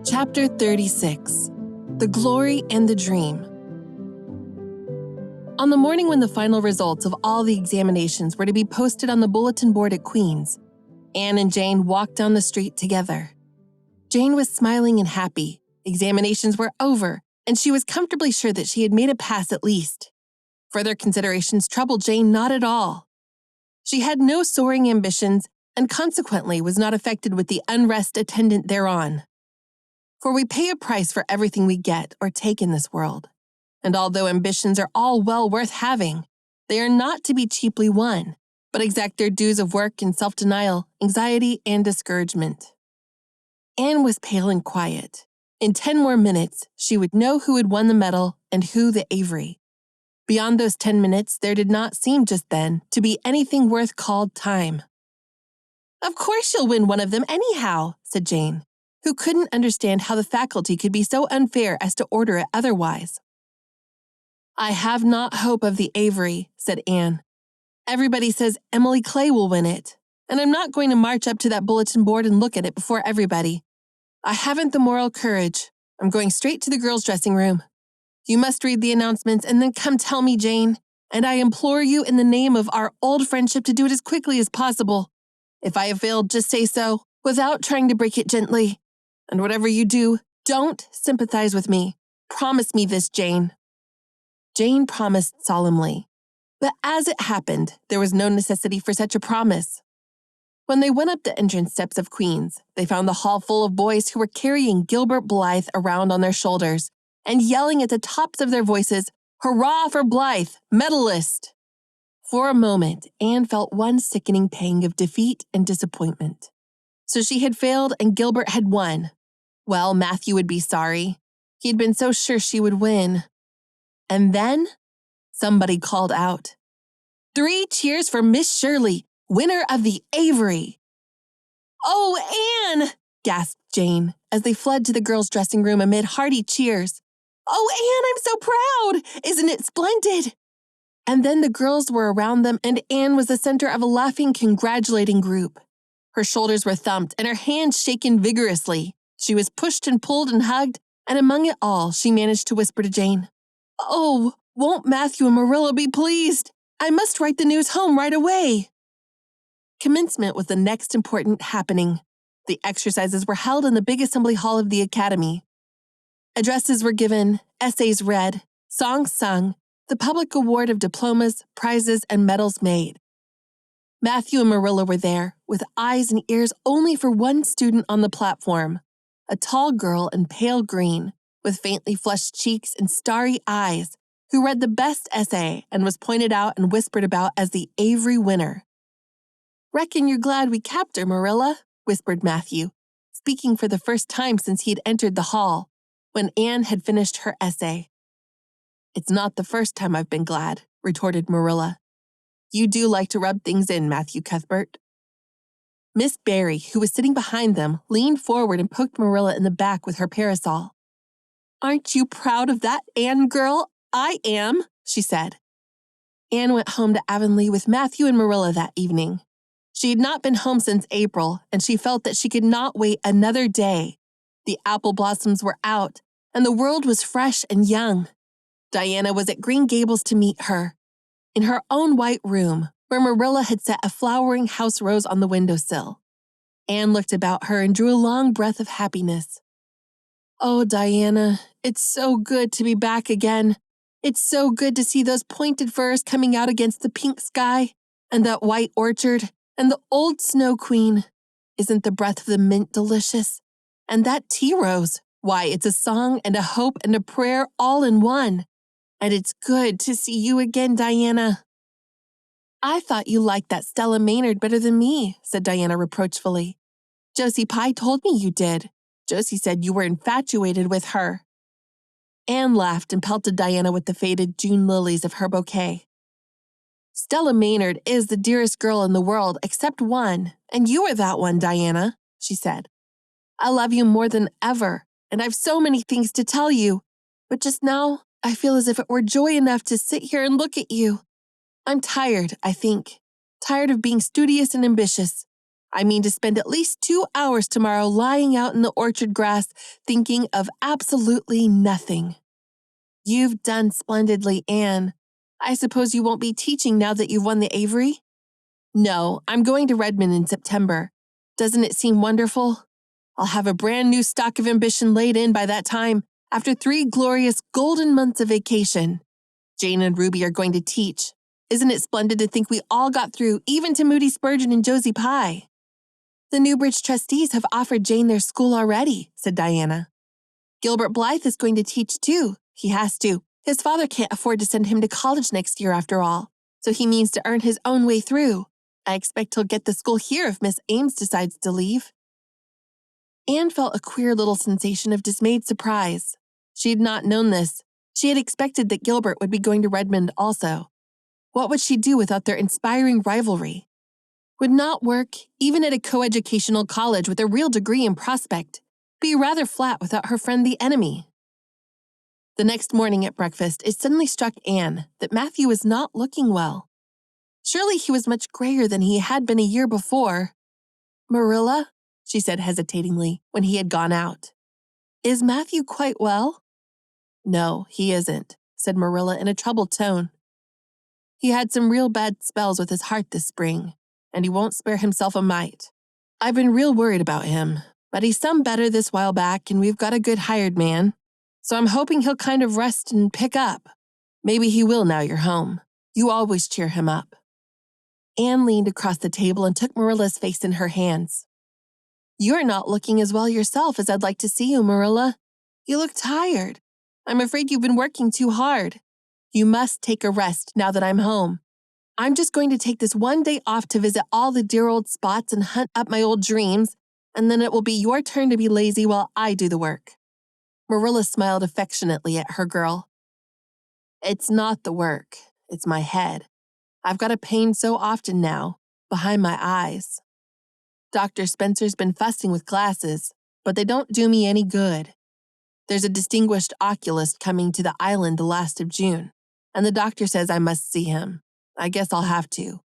Chapter 36. The Glory and the Dream. On the morning when the final results of all the examinations were to be posted on the bulletin board at Queen's, Anne and Jane walked down the street together. Jane was smiling and happy. Examinations were over, and she was comfortably sure that she had made a pass at least. Further considerations troubled Jane not at all. She had no soaring ambitions and consequently was not affected with the unrest attendant thereon. For we pay a price for everything we get or take in this world. And although ambitions are all well worth having, they are not to be cheaply won, but exact their dues of work and self-denial, anxiety, and discouragement. Anne was pale and quiet. In 10 more minutes, she would know who had won the medal and who the Avery. Beyond those 10 minutes, there did not seem just then to be anything worth called time. "Of course you'll win one of them anyhow," said Jane, who couldn't understand how the faculty could be so unfair as to order it otherwise. "I have not hope of the Avery," said Anne. "Everybody says Emily Clay will win it, and I'm not going to march up to that bulletin board and look at it before everybody. I haven't the moral courage. I'm going straight to the girls' dressing room. You must read the announcements and then come tell me, Jane, and I implore you in the name of our old friendship to do it as quickly as possible. If I have failed, just say so, without trying to break it gently. And whatever you do, don't sympathize with me. Promise me this, Jane." Jane promised solemnly. But as it happened, there was no necessity for such a promise. When they went up the entrance steps of Queen's, they found the hall full of boys who were carrying Gilbert Blythe around on their shoulders and yelling at the tops of their voices, "Hurrah for Blythe, medalist!" For a moment, Anne felt one sickening pang of defeat and disappointment. So she had failed and Gilbert had won. Well, Matthew would be sorry. He had been so sure she would win. And then, somebody called out, "3 cheers for Miss Shirley, winner of the Avery." "Oh, Anne!" gasped Jane, as they fled to the girls' dressing room amid hearty cheers. "Oh, Anne, I'm so proud! Isn't it splendid?" And then the girls were around them, and Anne was the center of a laughing, congratulating group. Her shoulders were thumped and her hands shaken vigorously. She was pushed and pulled and hugged, and among it all, she managed to whisper to Jane, "Oh, won't Matthew and Marilla be pleased? I must write the news home right away." Commencement was the next important happening. The exercises were held in the big assembly hall of the academy. Addresses were given, essays read, songs sung, the public award of diplomas, prizes, and medals made. Matthew and Marilla were there, with eyes and ears only for one student on the platform, a tall girl in pale green, with faintly flushed cheeks and starry eyes, who read the best essay and was pointed out and whispered about as the Avery winner. "Reckon you're glad we capped her, Marilla," whispered Matthew, speaking for the first time since he had entered the hall, when Anne had finished her essay. "It's not the first time I've been glad," retorted Marilla. "You do like to rub things in, Matthew Cuthbert." Miss Barry, who was sitting behind them, leaned forward and poked Marilla in the back with her parasol. "Aren't you proud of that, Anne girl? I am," she said. Anne went home to Avonlea with Matthew and Marilla that evening. She had not been home since April, and she felt that she could not wait another day. The apple blossoms were out, and the world was fresh and young. Diana was at Green Gables to meet her, in her own white room, where Marilla had set a flowering house rose on the windowsill. Anne looked about her and drew a long breath of happiness. "Oh, Diana, it's so good to be back again. It's so good to see those pointed firs coming out against the pink sky, and that white orchard, and the old Snow Queen. Isn't the breath of the mint delicious? And that tea rose, why, it's a song and a hope and a prayer all in one. And it's good to see you again, Diana." "I thought you liked that Stella Maynard better than me," said Diana reproachfully. "Josie Pye told me you did. Josie said you were infatuated with her." Anne laughed and pelted Diana with the faded June lilies of her bouquet. "Stella Maynard is the dearest girl in the world except one, and you are that one, Diana," she said. "I love you more than ever, and I've so many things to tell you, but just now I feel as if it were joy enough to sit here and look at you. I'm tired, I think. Tired of being studious and ambitious. I mean to spend at least 2 hours tomorrow lying out in the orchard grass thinking of absolutely nothing. You've done splendidly, Anne. I suppose you won't be teaching now that you've won the Avery? No, I'm going to Redmond in September. Doesn't it seem wonderful? I'll have a brand new stock of ambition laid in by that time, after 3 glorious golden months of vacation. Jane and Ruby are going to teach. Isn't it splendid to think we all got through, even to Moody Spurgeon and Josie Pye? The Newbridge trustees have offered Jane their school already, said Diana. Gilbert Blythe is going to teach too. He has to. His father can't afford to send him to college next year after all, so he means to earn his own way through. I expect he'll get the school here if Miss Ames decides to leave. Anne felt a queer little sensation of dismayed surprise. She had not known this. She had expected that Gilbert would be going to Redmond also. What would she do without their inspiring rivalry? Would not work, even at a coeducational college with a real degree in prospect, be rather flat without her friend the enemy? The next morning at breakfast, it suddenly struck Anne that Matthew was not looking well. Surely he was much grayer than he had been a year before. Marilla, she said hesitatingly when he had gone out. Is Matthew quite well? No, he isn't, said Marilla in a troubled tone. He had some real bad spells with his heart this spring, and he won't spare himself a mite. I've been real worried about him, but he's some better this while back and we've got a good hired man. So I'm hoping he'll kind of rest and pick up. Maybe he will now you're home. You always cheer him up. Anne leaned across the table and took Marilla's face in her hands. You're not looking as well yourself as I'd like to see you, Marilla. You look tired. I'm afraid you've been working too hard. You must take a rest now that I'm home. I'm just going to take this one day off to visit all the dear old spots and hunt up my old dreams, and then it will be your turn to be lazy while I do the work. Marilla smiled affectionately at her girl. It's not the work, it's my head. I've got a pain so often now, behind my eyes. Dr. Spencer's been fussing with glasses, but they don't do me any good. There's a distinguished oculist coming to the island the last of June, and the doctor says I must see him. I guess I'll have to.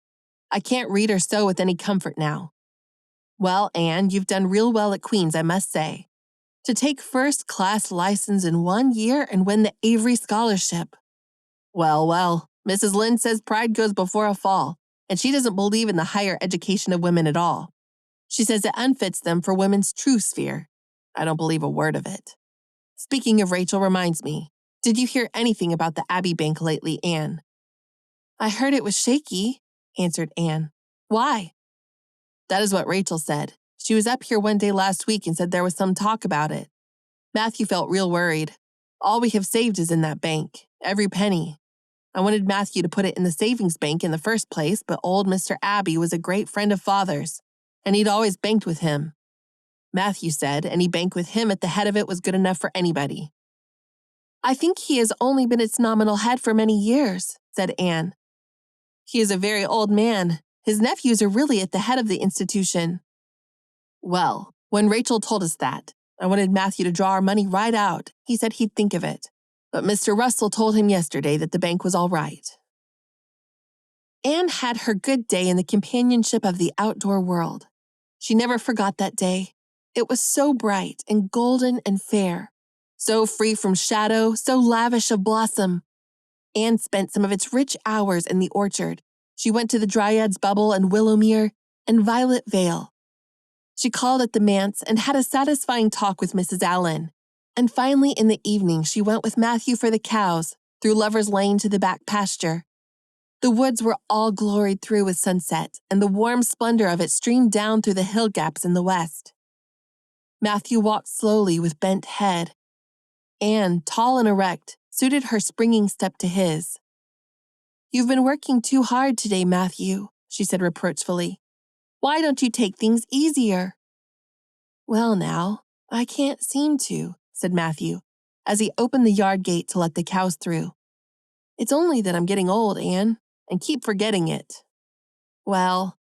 I can't read or sew with any comfort now. Well, Anne, you've done real well at Queen's, I must say. To take first-class license in 1 year and win the Avery Scholarship. Well, Mrs. Lynde says pride goes before a fall, and she doesn't believe in the higher education of women at all. She says it unfits them for women's true sphere. I don't believe a word of it. Speaking of Rachel reminds me, did you hear anything about the Abbey Bank lately, Anne? I heard it was shaky, answered Anne. Why? That is what Rachel said. She was up here one day last week and said there was some talk about it. Matthew felt real worried. All we have saved is in that bank, every penny. I wanted Matthew to put it in the savings bank in the first place, but old Mr. Abbey was a great friend of Father's, and he'd always banked with him. Matthew said any bank with him at the head of it was good enough for anybody. I think he has only been its nominal head for many years, said Anne. He is a very old man. His nephews are really at the head of the institution. Well, when Rachel told us that, I wanted Matthew to draw our money right out. He said he'd think of it. But Mr. Russell told him yesterday that the bank was all right. Anne had her good day in the companionship of the outdoor world. She never forgot that day. It was so bright and golden and fair, so free from shadow, so lavish of blossom. Anne spent some of its rich hours in the orchard. She went to the Dryad's Bubble and Willowmere and Violet Vale. She called at the manse and had a satisfying talk with Mrs. Allen. And finally, in the evening, she went with Matthew for the cows, through Lover's Lane to the back pasture. The woods were all gloried through with sunset, and the warm splendor of it streamed down through the hill gaps in the west. Matthew walked slowly with bent head. Anne, tall and erect, suited her springing step to his. You've been working too hard today, Matthew, she said reproachfully. Why don't you take things easier? Well now, I can't seem to, said Matthew, as he opened the yard gate to let the cows through. It's only that I'm getting old, Anne, and keep forgetting it. Well,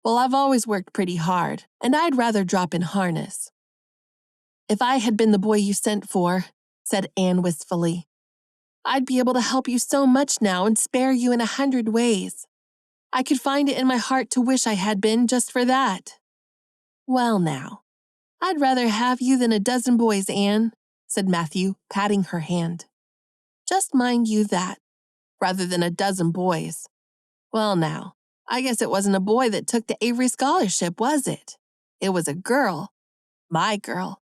I've always worked pretty hard, and I'd rather drop in harness. If I had been the boy you sent for, said Anne wistfully, I'd be able to help you so much now and spare you in 100 ways. I could find it in my heart to wish I had been just for that. Well now, I'd rather have you than a dozen boys, Anne, said Matthew, patting her hand. Just mind you that, rather than a dozen boys. Well now, I guess it wasn't a boy that took the Avery Scholarship, was it? It was a girl. My girl.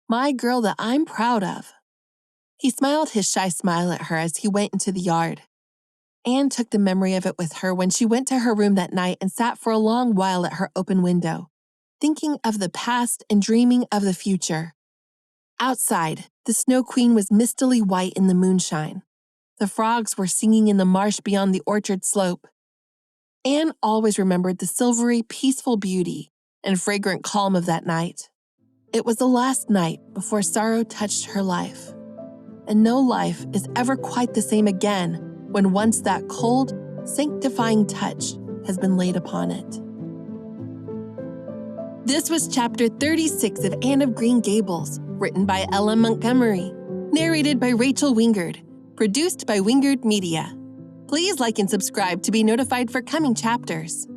My girl that I'm proud of. He smiled his shy smile at her as he went into the yard. Anne took the memory of it with her when she went to her room that night and sat for a long while at her open window, thinking of the past and dreaming of the future. Outside, the Snow Queen was mistily white in the moonshine. The frogs were singing in the marsh beyond the orchard slope. Anne always remembered the silvery, peaceful beauty and fragrant calm of that night. It was the last night before sorrow touched her life. And no life is ever quite the same again when once that cold, sanctifying touch has been laid upon it. This was Chapter 36 of Anne of Green Gables, written by Ella Montgomery, narrated by Rachel Wingerd, produced by Wingerd Media. Please like and subscribe to be notified for coming chapters.